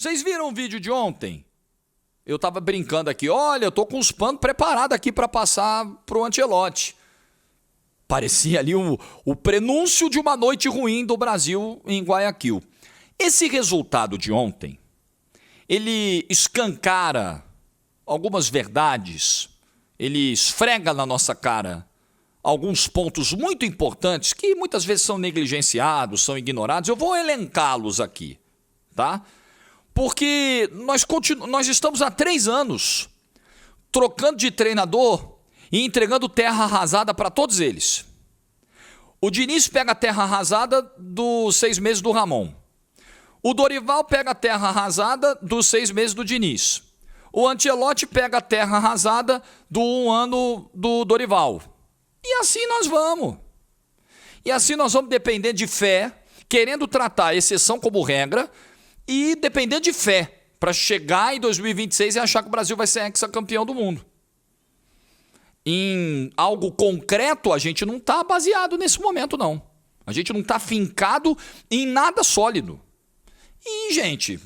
Vocês viram o vídeo de ontem? Eu tava brincando aqui, olha, eu tô com os panos preparados aqui para passar pro Ancelotti. Parecia ali o prenúncio de uma noite ruim do Brasil em Guayaquil. Esse resultado de ontem, ele escancara algumas verdades, ele esfrega na nossa cara alguns pontos muito importantes que muitas vezes são negligenciados, são ignorados. Eu vou elencá-los aqui, tá? Porque nós estamos há 3 anos trocando de treinador e entregando terra arrasada para todos eles. O Diniz pega a terra arrasada dos 6 meses do Ramon. O Dorival pega a terra arrasada dos 6 meses do Diniz. O Ancelotti pega a terra arrasada do 1 ano do Dorival. E assim nós vamos. E assim nós vamos depender de fé, querendo tratar a exceção como regra e depender de fé para chegar em 2026 e achar que o Brasil vai ser hexacampeão do mundo. Em algo concreto, a gente não está baseado nesse momento, não. A gente não está fincado em nada sólido. E, gente,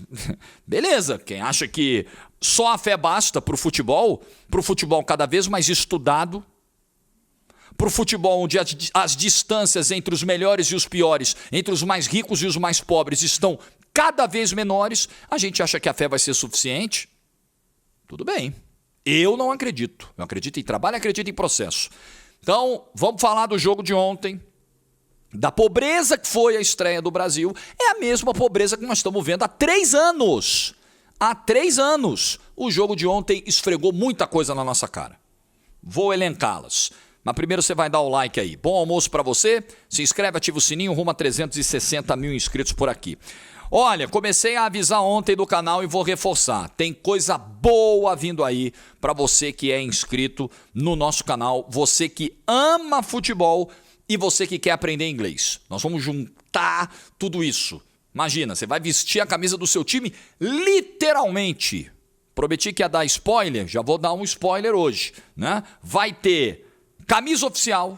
beleza, quem acha que só a fé basta para o futebol cada vez mais estudado, para o futebol onde as distâncias entre os melhores e os piores, entre os mais ricos e os mais pobres estão cada vez menores, a gente acha que a fé vai ser suficiente? Tudo bem. Eu não acredito. Eu acredito em trabalho, acredito em processo. Então, vamos falar do jogo de ontem, da pobreza que foi a estreia do Brasil. É a mesma pobreza que nós estamos vendo há 3 anos. Há 3 anos. O jogo de ontem esfregou muita coisa na nossa cara. Vou elencá-las. Mas primeiro você vai dar o like aí. Bom almoço para você. Se inscreve, ativa o sininho, rumo a 360 mil inscritos por aqui. Olha, comecei a avisar ontem do canal e vou reforçar. Tem coisa boa vindo aí para você que é inscrito no nosso canal, você que ama futebol e você que quer aprender inglês. Nós vamos juntar tudo isso. Imagina, você vai vestir a camisa do seu time literalmente. Prometi que ia dar spoiler, já vou dar um spoiler hoje, né? Vai ter camisa oficial,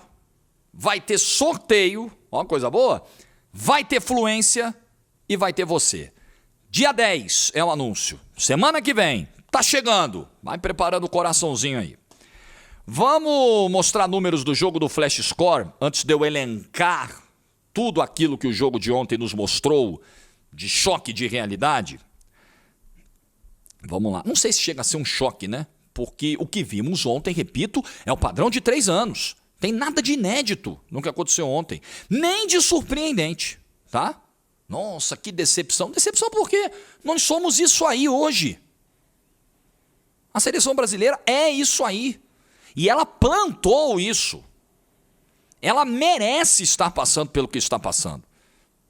vai ter sorteio, ó, coisa boa, vai ter fluência e vai ter você. Dia 10 é o anúncio. Semana que vem, tá chegando. Vai preparando o coraçãozinho aí. Vamos mostrar números do jogo do Flash Score, antes de eu elencar tudo aquilo que o jogo de ontem nos mostrou de choque de realidade. Vamos lá. Não sei se chega a ser um choque, né? Porque o que vimos ontem, repito, é o padrão de 3 anos. Tem nada de inédito no que aconteceu ontem. Nem de surpreendente, tá? Nossa, que decepção. Decepção porque nós somos isso aí hoje. A seleção brasileira é isso aí. E ela plantou isso. Ela merece estar passando pelo que está passando.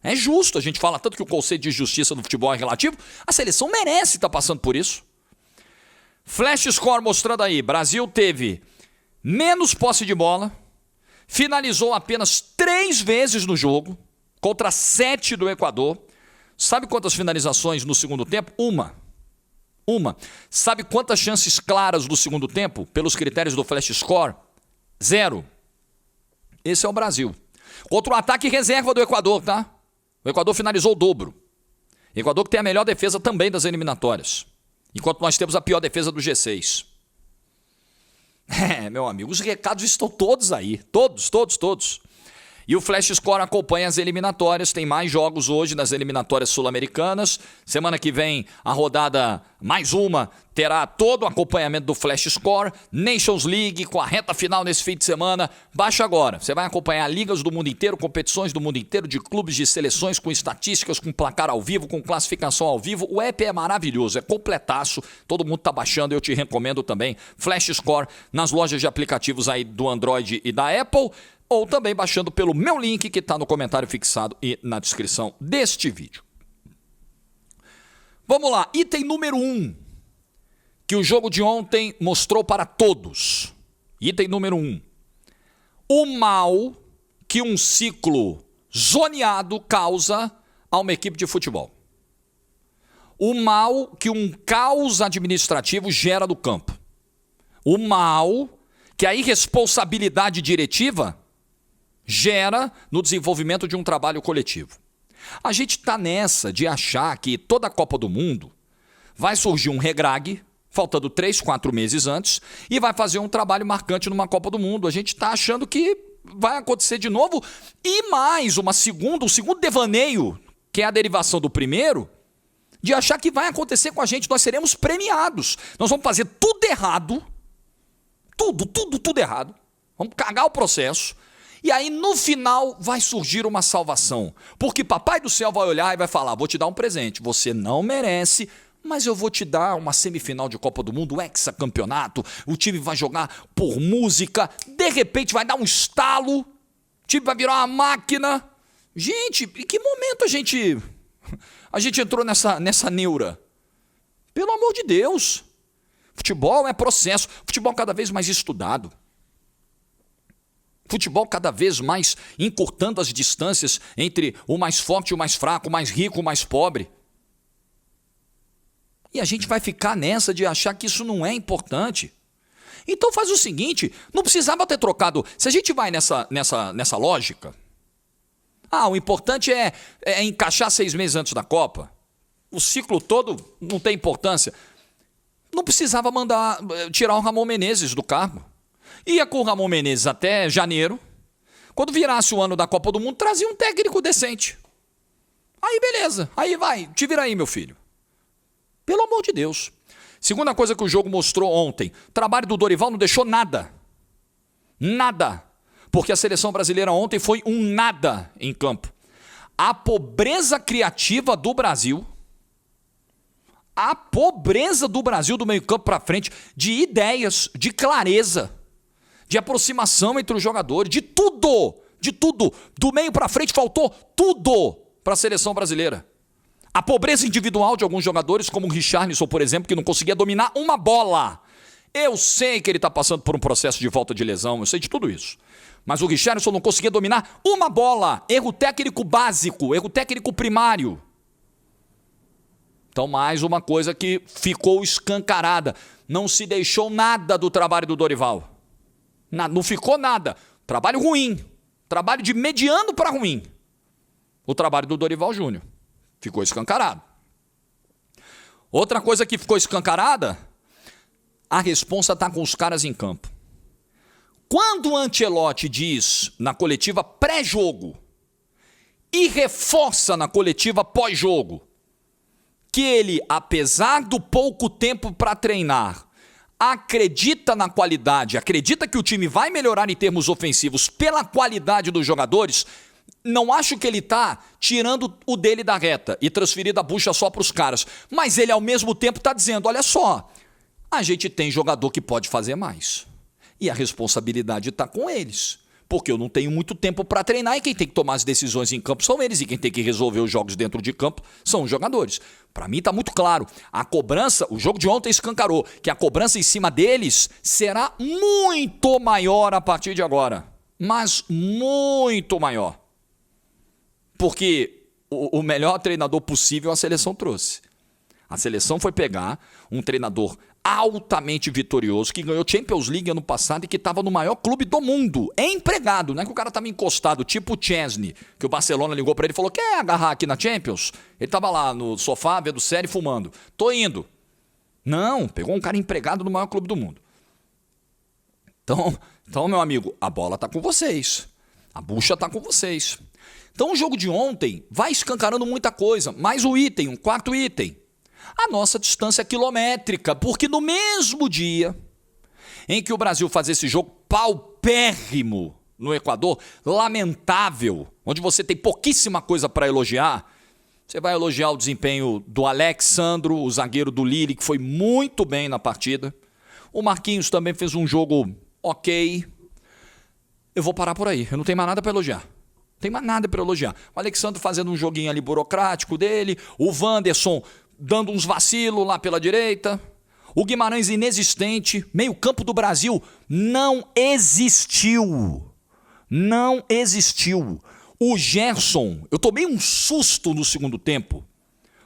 É justo, a gente fala tanto que o conceito de justiça no futebol é relativo. A seleção merece estar passando por isso. Flash Score mostrando aí. Brasil teve menos posse de bola. Finalizou apenas 3 vezes no jogo. Contra 7 do Equador. Sabe quantas finalizações no segundo tempo? Uma. Sabe quantas chances claras no segundo tempo? Pelos critérios do Flash Score? 0. Esse é o Brasil. Contra o ataque reserva do Equador, tá? O Equador finalizou o dobro. O Equador que tem a melhor defesa também das eliminatórias. Enquanto nós temos a pior defesa do G6. Meu amigo, os recados estão todos aí. Todos. E o Flash Score acompanha as eliminatórias. Tem mais jogos hoje nas eliminatórias sul-americanas. Semana que vem, a rodada mais uma terá todo o acompanhamento do Flash Score. Nations League com a reta final nesse fim de semana. Baixa agora. Você vai acompanhar ligas do mundo inteiro, competições do mundo inteiro, de clubes, de seleções, com estatísticas, com placar ao vivo, com classificação ao vivo. O app é maravilhoso, é completaço. Todo mundo tá baixando, eu te recomendo também. Flash Score nas lojas de aplicativos aí do Android e da Apple. Ou também baixando pelo meu link que está no comentário fixado e na descrição deste vídeo. Vamos lá, item número 1, que o jogo de ontem mostrou para todos. Item número 1. O mal que um ciclo zoneado causa a uma equipe de futebol. O mal que um caos administrativo gera no campo. O mal que a irresponsabilidade diretiva gera no desenvolvimento de um trabalho coletivo. A gente está nessa de achar que toda a Copa do Mundo vai surgir um regrague, faltando 3, 4 meses antes, e vai fazer um trabalho marcante numa Copa do Mundo. A gente está achando que vai acontecer de novo. E mais um segundo devaneio, que é a derivação do primeiro, de achar que vai acontecer com a gente. Nós seremos premiados. Nós vamos fazer tudo errado. Tudo errado. Vamos cagar o processo. E aí, no final, vai surgir uma salvação. Porque Papai do Céu vai olhar e vai falar: vou te dar um presente. Você não merece, mas eu vou te dar uma semifinal de Copa do Mundo, hexacampeonato. O time vai jogar por música. De repente, vai dar um estalo. O time vai virar uma máquina. Gente, em que momento a gente entrou nessa neura? Pelo amor de Deus. Futebol é processo. Futebol cada vez mais estudado. Futebol cada vez mais encurtando as distâncias entre o mais forte e o mais fraco, o mais rico e o mais pobre. E a gente vai ficar nessa de achar que isso não é importante. Então faz o seguinte, não precisava ter trocado. Se a gente vai nessa lógica, o importante é encaixar 6 meses antes da Copa. O ciclo todo não tem importância. Não precisava tirar o Ramon Menezes do cargo. Ia com o Ramon Menezes até janeiro. Quando virasse o ano da Copa do Mundo, trazia um técnico decente. Aí beleza, aí vai, te vira aí, meu filho. Pelo amor de Deus. Segunda coisa que o jogo mostrou ontem, o trabalho do Dorival não deixou nada. Nada. Porque a seleção brasileira ontem foi um nada em campo. A pobreza criativa do Brasil, do meio campo para frente, de ideias, de clareza, de aproximação entre os jogadores, de tudo. Do meio para frente faltou tudo para a seleção brasileira. A pobreza individual de alguns jogadores, como o Richarlison, por exemplo, que não conseguia dominar uma bola. Eu sei que ele está passando por um processo de volta de lesão, eu sei de tudo isso. Mas o Richarlison não conseguia dominar uma bola. Erro técnico básico, erro técnico primário. Então, mais uma coisa que ficou escancarada. Não se deixou nada do trabalho do Dorival. Não ficou nada. Trabalho ruim. Trabalho de mediano para ruim. O trabalho do Dorival Júnior. Ficou escancarado. Outra coisa que ficou escancarada, a responsa está com os caras em campo. Quando o Ancelotti diz na coletiva pré-jogo e reforça na coletiva pós-jogo que ele, apesar do pouco tempo para treinar, acredita na qualidade, acredita que o time vai melhorar em termos ofensivos pela qualidade dos jogadores, não acho que ele está tirando o dele da reta e transferindo a bucha só para os caras. Mas ele, ao mesmo tempo, está dizendo, olha só, a gente tem jogador que pode fazer mais. E a responsabilidade está com eles. Porque eu não tenho muito tempo para treinar e quem tem que tomar as decisões em campo são eles. E quem tem que resolver os jogos dentro de campo são os jogadores. Para mim está muito claro. A cobrança, o jogo de ontem escancarou que a cobrança em cima deles será muito maior a partir de agora. Mas muito maior. Porque o melhor treinador possível a seleção trouxe. A seleção foi pegar um treinador altamente vitorioso, que ganhou Champions League ano passado e que estava no maior clube do mundo. É empregado, não é que o cara estava encostado, tipo o Chesney, que o Barcelona ligou para ele e falou, quer agarrar aqui na Champions? Ele estava lá no sofá, vendo série, fumando. Tô indo. Não, pegou um cara empregado no maior clube do mundo. Então, meu amigo, a bola está com vocês. A bucha está com vocês. Então, o jogo de ontem vai escancarando muita coisa. Mais um quarto item. A nossa distância quilométrica, porque no mesmo dia em que o Brasil faz esse jogo paupérrimo no Equador, lamentável, onde você tem pouquíssima coisa para elogiar, você vai elogiar o desempenho do Alex Sandro, o zagueiro do Lille, que foi muito bem na partida. O Marquinhos também fez um jogo ok. Eu vou parar por aí, eu não tenho mais nada para elogiar. Não tem mais nada para elogiar. O Alexandre fazendo um joguinho ali burocrático dele, o Wanderson dando uns vacilos lá pela direita, o Guimarães inexistente, meio campo do Brasil não existiu. Não existiu. O Gerson, eu tomei um susto no segundo tempo,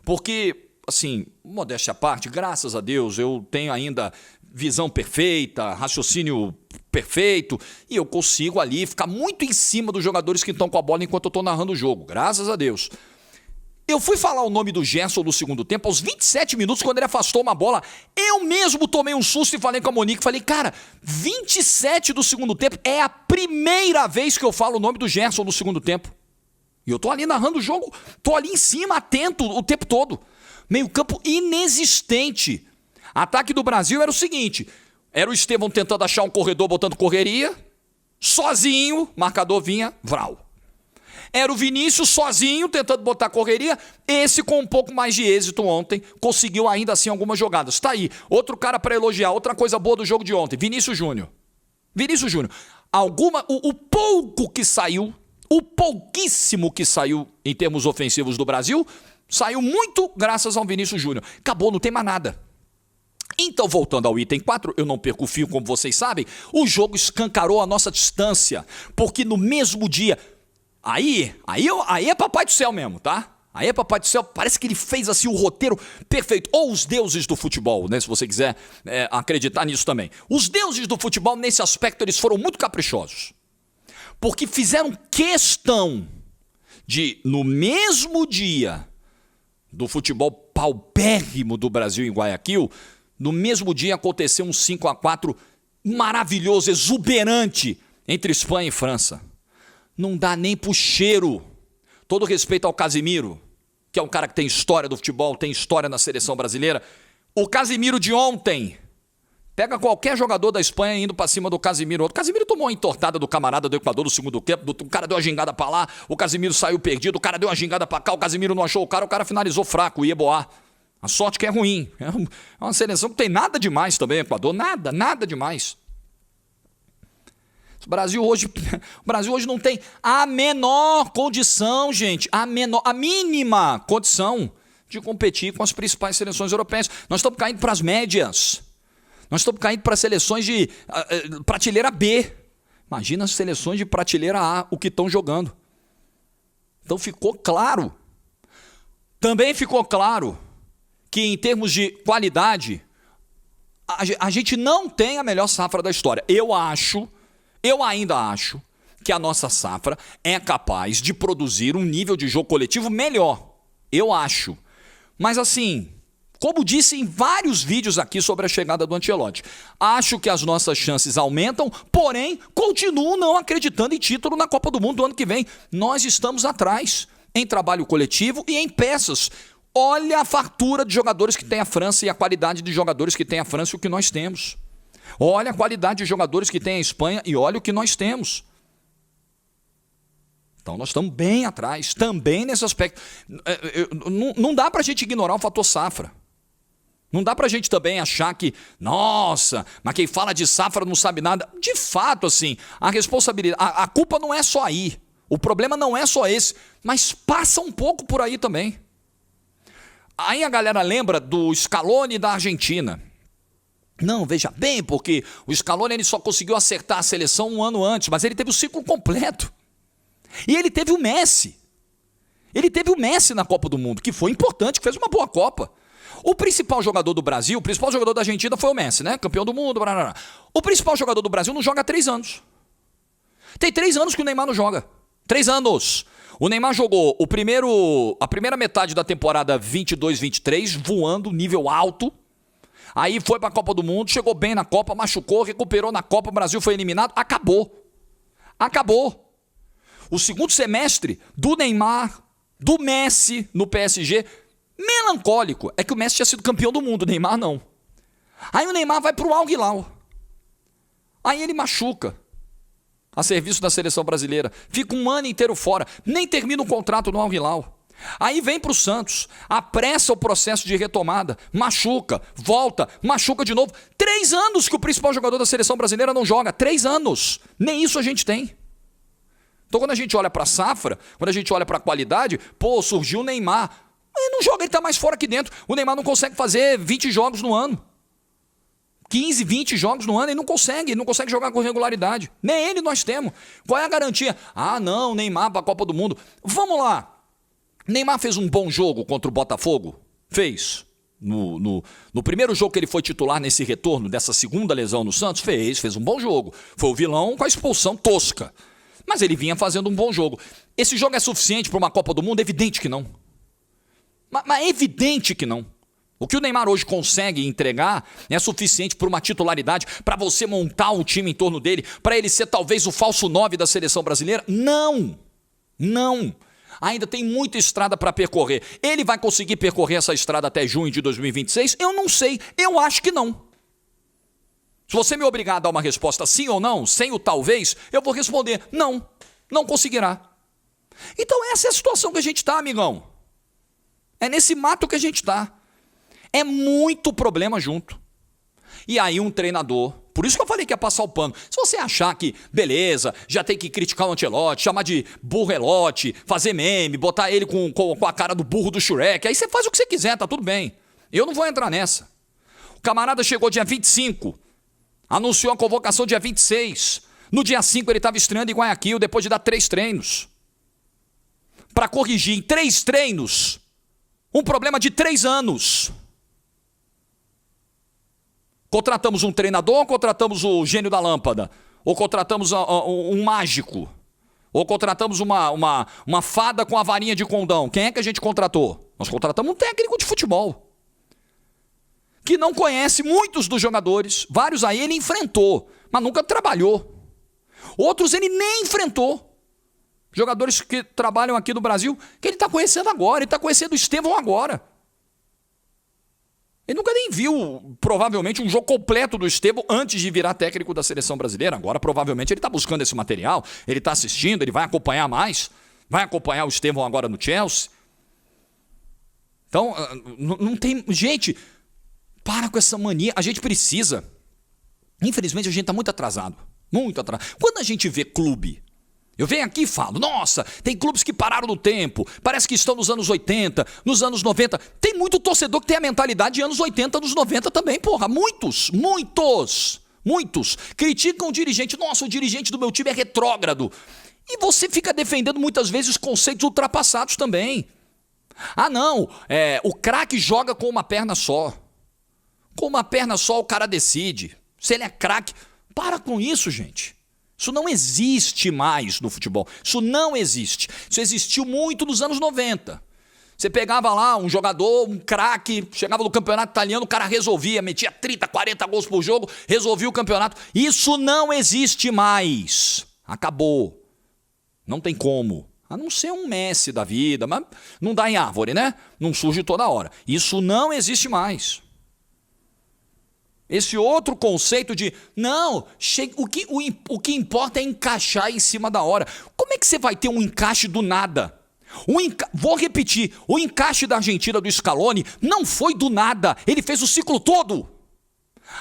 porque, assim, modéstia à parte, graças a Deus, eu tenho ainda visão perfeita, raciocínio perfeito, e eu consigo ali ficar muito em cima dos jogadores que estão com a bola enquanto eu estou narrando o jogo, graças a Deus. Eu fui falar o nome do Gerson no segundo tempo, aos 27 minutos, quando ele afastou uma bola, eu mesmo tomei um susto e falei com a Monique, falei, cara, 27 do segundo tempo, é a primeira vez que eu falo o nome do Gerson no segundo tempo. E eu tô ali narrando o jogo, tô ali em cima, atento o tempo todo. Meio campo inexistente. Ataque do Brasil era o seguinte, era o Estevão tentando achar um corredor, botando correria, sozinho, marcador vinha, vral. Era o Vinícius sozinho, tentando botar correria. Esse, com um pouco mais de êxito ontem, conseguiu ainda assim algumas jogadas. Tá aí, outro cara para elogiar, outra coisa boa do jogo de ontem, Vinícius Júnior. Vinícius Júnior. O pouco que saiu, o pouquíssimo que saiu em termos ofensivos do Brasil, saiu muito graças ao Vinícius Júnior. Acabou, não tem mais nada. Então, voltando ao item 4, eu não perco o fio, como vocês sabem, o jogo escancarou a nossa distância, porque no mesmo dia... Aí é papai do céu mesmo, tá? Aí é papai do céu, parece que ele fez assim o roteiro perfeito. Ou os deuses do futebol, né? Se você quiser acreditar nisso também. Os deuses do futebol, nesse aspecto, eles foram muito caprichosos. Porque fizeram questão de, no mesmo dia do futebol paupérrimo do Brasil em Guayaquil, no mesmo dia aconteceu um 5-4 maravilhoso, exuberante entre Espanha e França. Não dá nem pro cheiro. Todo respeito ao Casimiro, que é um cara que tem história do futebol, tem história na seleção brasileira. O Casimiro de ontem, pega qualquer jogador da Espanha indo pra cima do Casimiro. O Casimiro tomou uma entortada do camarada do Equador no segundo tempo, o cara deu uma gingada pra lá, o Casimiro saiu perdido, o cara deu uma gingada pra cá, o Casimiro não achou o cara finalizou fraco, ia boar. A sorte que é ruim. É uma seleção que tem nada demais também, Equador, nada demais. O Brasil hoje não tem a menor condição, gente, a mínima condição de competir com as principais seleções europeias. Nós estamos caindo para as médias. Nós estamos caindo para seleções de prateleira B. Imagina as seleções de prateleira A, o que estão jogando. Então ficou claro. Também ficou claro que em termos de qualidade, a gente não tem a melhor safra da história. Eu ainda acho que a nossa safra é capaz de produzir um nível de jogo coletivo melhor. Eu acho. Mas assim, como disse em vários vídeos aqui sobre a chegada do Ancelotti, acho que as nossas chances aumentam, porém, continuo não acreditando em título na Copa do Mundo do ano que vem. Nós estamos atrás em trabalho coletivo e em peças. Olha a fartura de jogadores que tem a França e a qualidade de jogadores que tem a França e o que nós temos. Olha a qualidade de jogadores que tem a Espanha e olha o que nós temos. Então nós estamos bem atrás, também nesse aspecto. Não dá para a gente ignorar o fator safra. Não dá para a gente também achar que, nossa, mas quem fala de safra não sabe nada. De fato, assim, a responsabilidade, a culpa não é só aí. O problema não é só esse, mas passa um pouco por aí também. Aí a galera lembra do Scaloni da Argentina. Não, veja bem, porque o Scaloni ele só conseguiu acertar a seleção um ano antes, mas ele teve o ciclo completo. E ele teve o Messi. Ele teve o Messi na Copa do Mundo, que foi importante, que fez uma boa Copa. O principal jogador do Brasil, o principal jogador da Argentina foi o Messi, né? Campeão do mundo, blá, blá, blá. O principal jogador do Brasil não joga há 3 anos. Tem 3 anos que o Neymar não joga. 3 anos. O Neymar jogou a primeira metade da temporada 22-23, voando, nível alto. Aí foi para a Copa do Mundo, chegou bem na Copa, machucou, recuperou na Copa, o Brasil foi eliminado, acabou. Acabou. O segundo semestre do Neymar, do Messi no PSG, melancólico. É que o Messi tinha sido campeão do mundo, o Neymar não. Aí o Neymar vai para o Al Hilal. Aí ele machuca a serviço da seleção brasileira. Fica um ano inteiro fora, nem termina o contrato no Al Hilal. Aí vem para o Santos, apressa o processo de retomada, machuca, volta, machuca de novo. 3 anos que o principal jogador da seleção brasileira não joga, 3 anos. Nem isso a gente tem. Então quando a gente olha para a safra, quando a gente olha para a qualidade, surgiu o Neymar. Ele não joga, ele está mais fora que dentro. O Neymar não consegue fazer 20 jogos no ano. 15, 20 jogos no ano, ele não consegue jogar com regularidade. Nem ele nós temos. Qual é a garantia? Ah, não, Neymar para a Copa do Mundo. Vamos lá. Neymar fez um bom jogo contra o Botafogo? Fez. No primeiro jogo que ele foi titular nesse retorno dessa segunda lesão no Santos? Fez um bom jogo. Foi o vilão com a expulsão tosca. Mas ele vinha fazendo um bom jogo. Esse jogo é suficiente para uma Copa do Mundo? Evidente que não. Mas é evidente que não. O que o Neymar hoje consegue entregar é suficiente para uma titularidade, para você montar um time em torno dele, para ele ser talvez o falso 9 da seleção brasileira? Não. Não. Ainda tem muita estrada para percorrer. Ele vai conseguir percorrer essa estrada até junho de 2026? Eu não sei. Eu acho que não. Se você me obrigar a dar uma resposta sim ou não, sem o talvez, eu vou responder não. Não conseguirá. Então essa é a situação que a gente está, amigão. É nesse mato que a gente está. É muito problema junto. E aí um treinador, por isso que eu falei que ia passar o pano. Se você achar que, beleza, já tem que criticar o Ancelotti, chamar de burrelote, fazer meme, botar ele com a cara do burro do Shrek, aí você faz o que você quiser, tá tudo bem. Eu não vou entrar nessa. O camarada chegou dia 25, anunciou a convocação dia 26. No dia 5 ele estava estreando em Guayaquil, depois de dar 3 treinos. Para corrigir em 3 treinos um problema de 3 anos. Contratamos um treinador ou contratamos o gênio da lâmpada? Ou contratamos um mágico? Ou contratamos uma fada com a varinha de condão? Quem é que a gente contratou? Nós contratamos um técnico de futebol. Que não conhece muitos dos jogadores. Vários aí ele enfrentou, mas nunca trabalhou. Outros ele nem enfrentou. Jogadores que trabalham aqui no Brasil, que ele está conhecendo agora. Ele está conhecendo o Estevão agora. Ele nunca nem viu, provavelmente, um jogo completo do Estevão antes de virar técnico da seleção brasileira. Agora, provavelmente, ele está buscando esse material, ele está assistindo, ele vai acompanhar mais, vai acompanhar o Estevão agora no Chelsea. Então, não tem... Gente, para com essa mania. A gente precisa. Infelizmente, a gente está muito atrasado. Muito atrasado. Quando a gente vê clube... Eu venho aqui e falo, nossa, tem clubes que pararam no tempo, parece que estão nos anos 80, nos anos 90. Tem muito torcedor que tem a mentalidade de anos 80, anos 90 também, porra. Muitos. Criticam o dirigente. Nossa, o dirigente do meu time é retrógrado. E você fica defendendo muitas vezes conceitos ultrapassados também. Ah, não, o craque joga com uma perna só. Com uma perna só o cara decide. Se ele é craque, para com isso, gente. Isso não existe mais no futebol. Isso não existe. Isso existiu muito nos anos 90. Você pegava lá um jogador, um craque, chegava no campeonato italiano, o cara resolvia, metia 30, 40 gols por jogo, resolvia o campeonato. Isso não existe mais. Acabou. Não tem como. A não ser um Messi da vida, mas não dá em árvore, né? Não surge toda hora. Isso não existe mais. Esse outro conceito de, não, o que importa é encaixar em cima da hora. Como é que você vai ter um encaixe do nada? Vou repetir, o encaixe da Argentina do Scaloni não foi do nada, ele fez o ciclo todo.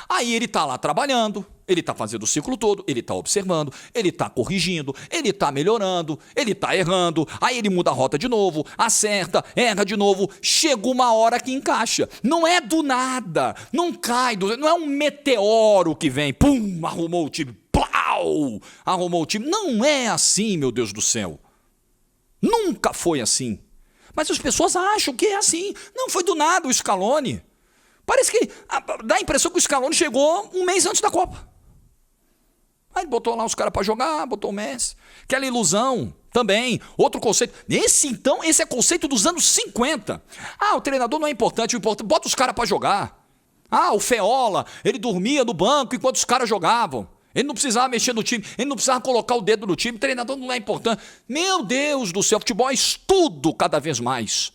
Aí ele está lá trabalhando, ele está fazendo o ciclo todo, ele está observando, ele está corrigindo, ele está melhorando, ele está errando, aí ele muda a rota de novo, acerta, erra de novo, chega uma hora que encaixa. Não é do nada, não cai, não é um meteoro que vem, pum, arrumou o time, plau, arrumou o time. Não é assim, meu Deus do céu. Nunca foi assim. Mas as pessoas acham que é assim. Não foi do nada o Scaloni. Parece que dá a impressão que o Scaloni chegou um mês antes da Copa. Aí ele botou lá os caras para jogar, botou o Messi. Aquela ilusão também, outro conceito. Esse é conceito dos anos 50. Ah, o treinador não é importante, bota os caras para jogar. Ah, o Feola, ele dormia no banco enquanto os caras jogavam. Ele não precisava mexer no time, ele não precisava colocar o dedo no time, o treinador não é importante. Meu Deus do céu, futebol é estudo cada vez mais.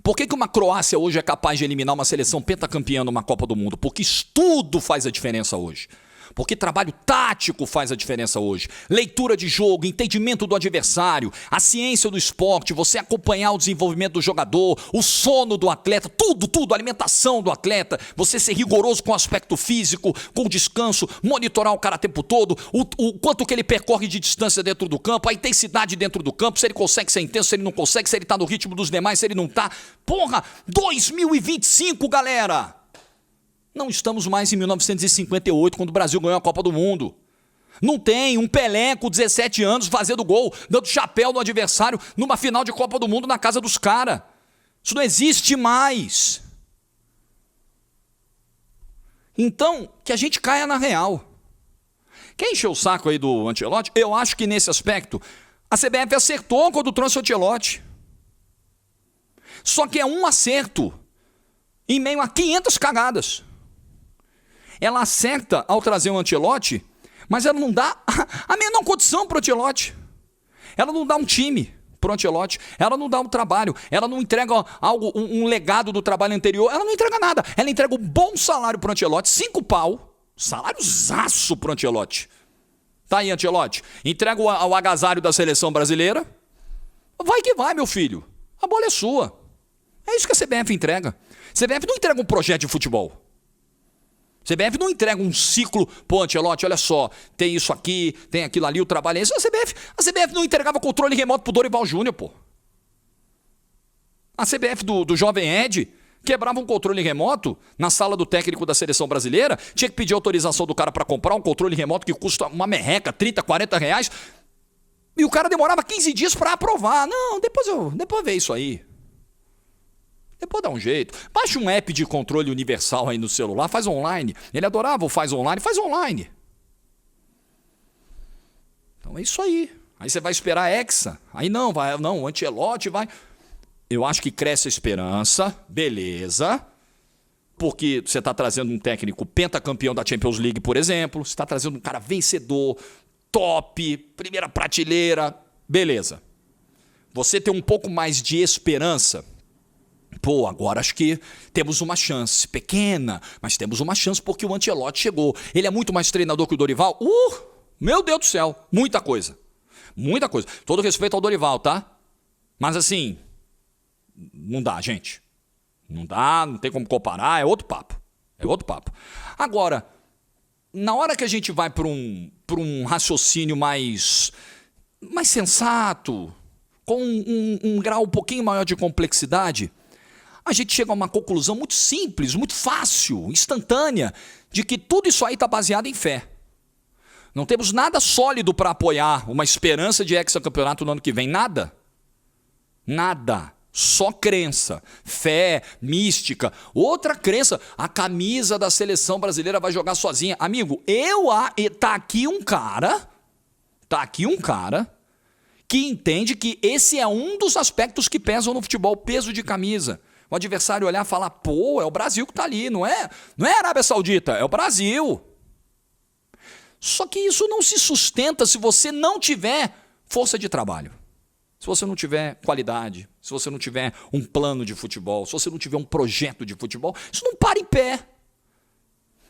Por que uma Croácia hoje é capaz de eliminar uma seleção pentacampeã numa Copa do Mundo? Porque estudo faz a diferença hoje. Porque trabalho tático faz a diferença hoje. Leitura de jogo, entendimento do adversário, a ciência do esporte, você acompanhar o desenvolvimento do jogador, o sono do atleta, tudo, a alimentação do atleta, você ser rigoroso com o aspecto físico, com o descanso, monitorar o cara o tempo todo, o quanto que ele percorre de distância dentro do campo, a intensidade dentro do campo, se ele consegue ser intenso, se ele não consegue, se ele tá no ritmo dos demais, se ele não tá. Porra, 2025, galera! Não estamos mais em 1958, quando o Brasil ganhou a Copa do Mundo. Não tem um Pelé com 17 anos fazendo gol, dando chapéu no adversário numa final de Copa do Mundo na casa dos caras. Isso não existe mais. Então, que a gente caia na real. Quer encher o saco aí do Ancelotti? Eu acho que nesse aspecto, a CBF acertou quando trouxe o Ancelotti. Só que é um acerto em meio a 500 cagadas. Ela acerta ao trazer o Ancelotti, mas ela não dá a menor condição para o Ancelotti. Ela não dá um time para o Ancelotti. Ela não dá um trabalho. Ela não entrega algo, um legado do trabalho anterior. Ela não entrega nada. Ela entrega um bom salário para o Ancelotti, 5 pau. Saláriozaço para o Ancelotti. Tá aí, Ancelotti. Entrega o agasalho da seleção brasileira. Vai que vai, meu filho. A bola é sua. É isso que a CBF entrega. A CBF não entrega um projeto de futebol. A CBF não entrega um ciclo. Pô, Ancelotti, olha só, tem isso aqui, tem aquilo ali, o trabalho é isso. A CBF não entregava controle remoto pro Dorival Júnior, pô. A CBF do Jovem Ed quebrava um controle remoto na sala do técnico da seleção brasileira, tinha que pedir autorização do cara para comprar um controle remoto que custa uma merreca, 30, 40 reais, e o cara demorava 15 dias para aprovar. Não, depois vê isso aí. Depois dá um jeito. Baixa um app de controle universal aí no celular, faz online. Ele adorava o faz online. Então é isso aí. Aí você vai esperar a Hexa. Aí não, o Ancelotti vai... Eu acho que cresce a esperança, beleza, porque você está trazendo um técnico pentacampeão da Champions League, por exemplo, você está trazendo um cara vencedor, top, primeira prateleira, beleza. Você tem um pouco mais de esperança. Pô, agora acho que temos uma chance, pequena, mas temos uma chance porque o Ancelotti chegou. Ele é muito mais treinador que o Dorival? Meu Deus do céu, muita coisa. Muita coisa. Todo respeito ao Dorival, tá? Mas assim... Não dá, gente. Não dá, não tem como comparar, é outro papo. Agora, na hora que a gente vai para um raciocínio mais sensato, com um grau um pouquinho maior de complexidade, a gente chega a uma conclusão muito simples, muito fácil, instantânea, de que tudo isso aí está baseado em fé. Não temos nada sólido para apoiar uma esperança de hexacampeonato no ano que vem. Nada. Só crença, fé, mística. Outra crença, a camisa da seleção brasileira vai jogar sozinha. Amigo, tá aqui um cara que entende que esse é um dos aspectos que pesam no futebol, peso de camisa. O adversário olhar e falar, pô, é o Brasil que tá ali, não é a Arábia Saudita, é o Brasil. Só que isso não se sustenta se você não tiver força de trabalho. Se você não tiver qualidade, se você não tiver um plano de futebol, se você não tiver um projeto de futebol, isso não para em pé.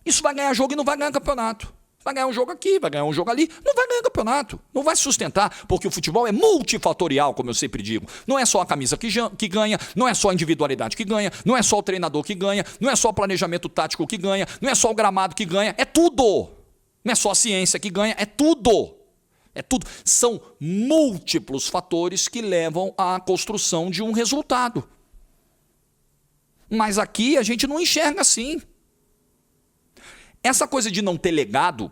Isso vai ganhar jogo e não vai ganhar campeonato. Vai ganhar um jogo aqui, vai ganhar um jogo ali, não vai ganhar campeonato. Não vai se sustentar, porque o futebol é multifatorial, como eu sempre digo. Não é só a camisa que ganha, não é só a individualidade que ganha, não é só o treinador que ganha, não é só o planejamento tático que ganha, não é só o gramado que ganha, é tudo. Não é só a ciência que ganha, é tudo. É tudo. São múltiplos fatores que levam à construção de um resultado. Mas aqui a gente não enxerga assim. Essa coisa de não ter legado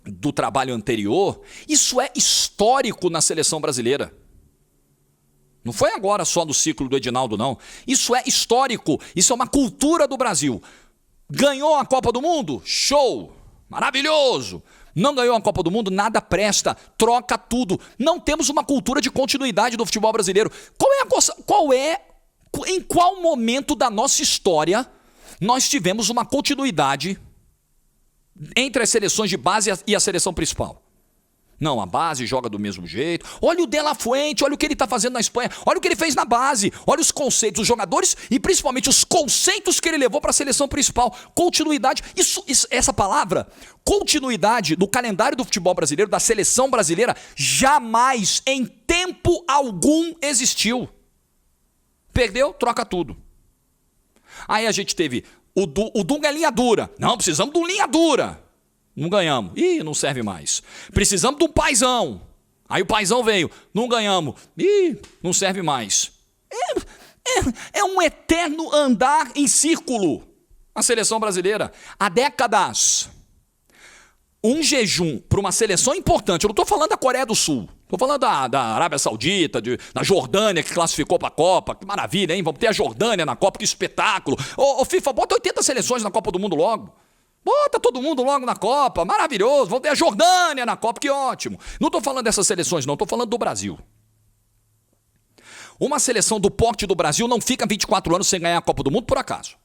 do trabalho anterior, isso é histórico na seleção brasileira. Não foi agora só no ciclo do Edinaldo, não. Isso é histórico. Isso é uma cultura do Brasil. Ganhou a Copa do Mundo? Show! Maravilhoso! Não ganhou a Copa do Mundo? Nada presta. Troca tudo. Não temos uma cultura de continuidade do futebol brasileiro. Em qual momento da nossa história nós tivemos uma continuidade entre as seleções de base e a seleção principal? Não, a base joga do mesmo jeito. Olha o De La Fuente, olha o que ele está fazendo na Espanha. Olha o que ele fez na base. Olha os conceitos dos jogadores e principalmente os conceitos que ele levou para a seleção principal. Continuidade. Essa palavra, continuidade, do calendário do futebol brasileiro, da seleção brasileira, jamais, em tempo algum, existiu. Perdeu, troca tudo. Aí a gente teve o Dunga é linha dura. Não, precisamos de um linha dura. Não ganhamos. Ih, não serve mais. Precisamos de um paizão. Aí o paizão veio. Não ganhamos. Ih, não serve mais. É um eterno andar em círculo a seleção brasileira. Há décadas. Um jejum para uma seleção importante. Eu não estou falando da Coreia do Sul. Estou falando da Arábia Saudita, da Jordânia, que classificou para a Copa. Que maravilha, hein? Vamos ter a Jordânia na Copa, que espetáculo. Ô, FIFA, bota 80 seleções na Copa do Mundo logo. Bota todo mundo logo na Copa, maravilhoso. Vamos ter a Jordânia na Copa, que ótimo. Não estou falando dessas seleções, não. Estou falando do Brasil. Uma seleção do porte do Brasil não fica 24 anos sem ganhar a Copa do Mundo por acaso.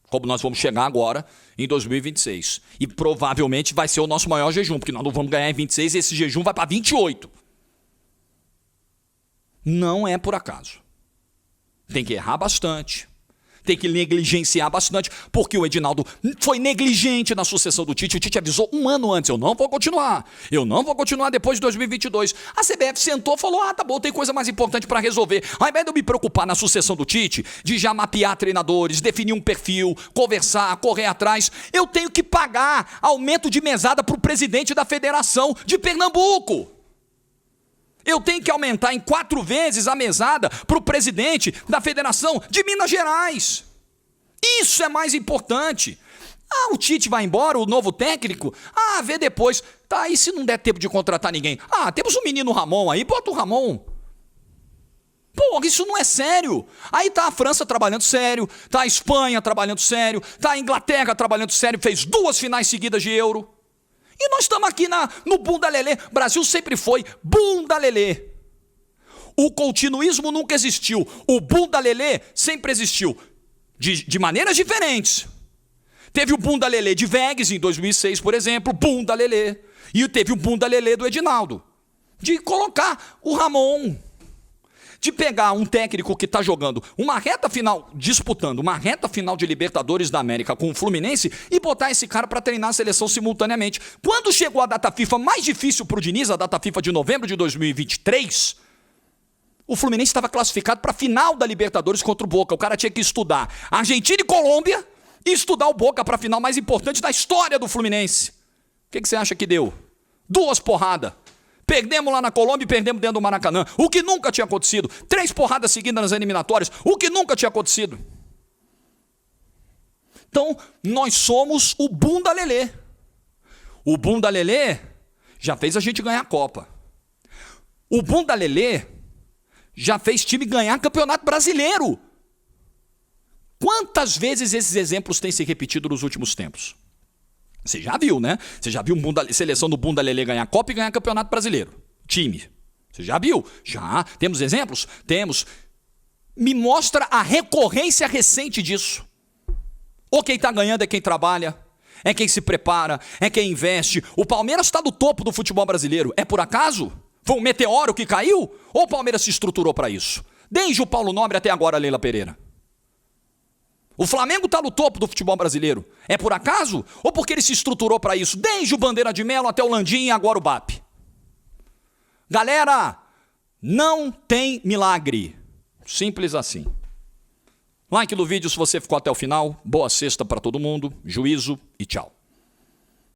Como nós vamos chegar agora em 2026. E provavelmente vai ser o nosso maior jejum, porque nós não vamos ganhar em 26 e esse jejum vai para 28. Não é por acaso. Tem que errar bastante. Tem que negligenciar bastante, porque o Edinaldo foi negligente na sucessão do Tite. O Tite avisou um ano antes, eu não vou continuar. Eu não vou continuar depois de 2022. A CBF sentou e falou, tá bom, tem coisa mais importante para resolver. Ao invés de eu me preocupar na sucessão do Tite, de já mapear treinadores, definir um perfil, conversar, correr atrás, eu tenho que pagar aumento de mesada para o presidente da Federação de Pernambuco. Eu tenho que aumentar em 4 vezes a mesada para o presidente da Federação de Minas Gerais. Isso é mais importante. O Tite vai embora, o novo técnico. Vê depois. Tá, e se não der tempo de contratar ninguém? Temos o menino Ramon aí, bota o Ramon. Pô, isso não é sério. Aí tá a França trabalhando sério, tá a Espanha trabalhando sério, tá a Inglaterra trabalhando sério, fez 2 finais seguidas de Euro. E nós estamos aqui no bunda lelê. Brasil sempre foi bunda lelê. O continuismo nunca existiu. O bunda lelê sempre existiu. De maneiras diferentes. Teve o bunda lelê de Vegas em 2006, por exemplo. Bunda lelê. E teve o bunda lelê do Edinaldo. De colocar o Ramon. De pegar um técnico que está jogando uma reta final, disputando uma reta final de Libertadores da América com o Fluminense e botar esse cara para treinar a seleção simultaneamente. Quando chegou a data FIFA mais difícil para o Diniz, a data FIFA de novembro de 2023, o Fluminense estava classificado para a final da Libertadores contra o Boca. O cara tinha que estudar Argentina e Colômbia e estudar o Boca para a final mais importante da história do Fluminense. O que você acha que deu? 2 porradas. Perdemos lá na Colômbia e perdemos dentro do Maracanã. O que nunca tinha acontecido. 3 porradas seguidas nas eliminatórias. O que nunca tinha acontecido. Então, nós somos o bunda lelê. O bunda lelê já fez a gente ganhar a Copa. O bunda lelê já fez time ganhar campeonato brasileiro. Quantas vezes esses exemplos têm se repetido nos últimos tempos? Você já viu, né? Você já viu seleção do bunda lelê ganhar Copa e ganhar campeonato brasileiro. Time. Você já viu? Já. Temos exemplos? Temos. Me mostra a recorrência recente disso. Ou quem está ganhando é quem trabalha, é quem se prepara, é quem investe. O Palmeiras está no topo do futebol brasileiro. É por acaso? Foi um meteoro que caiu? Ou o Palmeiras se estruturou para isso? Desde o Paulo Nobre até agora a Leila Pereira. O Flamengo está no topo do futebol brasileiro. É por acaso? Ou porque ele se estruturou para isso? Desde o Bandeira de Melo até o Landim e agora o BAP. Galera, não tem milagre. Simples assim. Like no vídeo se você ficou até o final. Boa sexta para todo mundo. Juízo e tchau.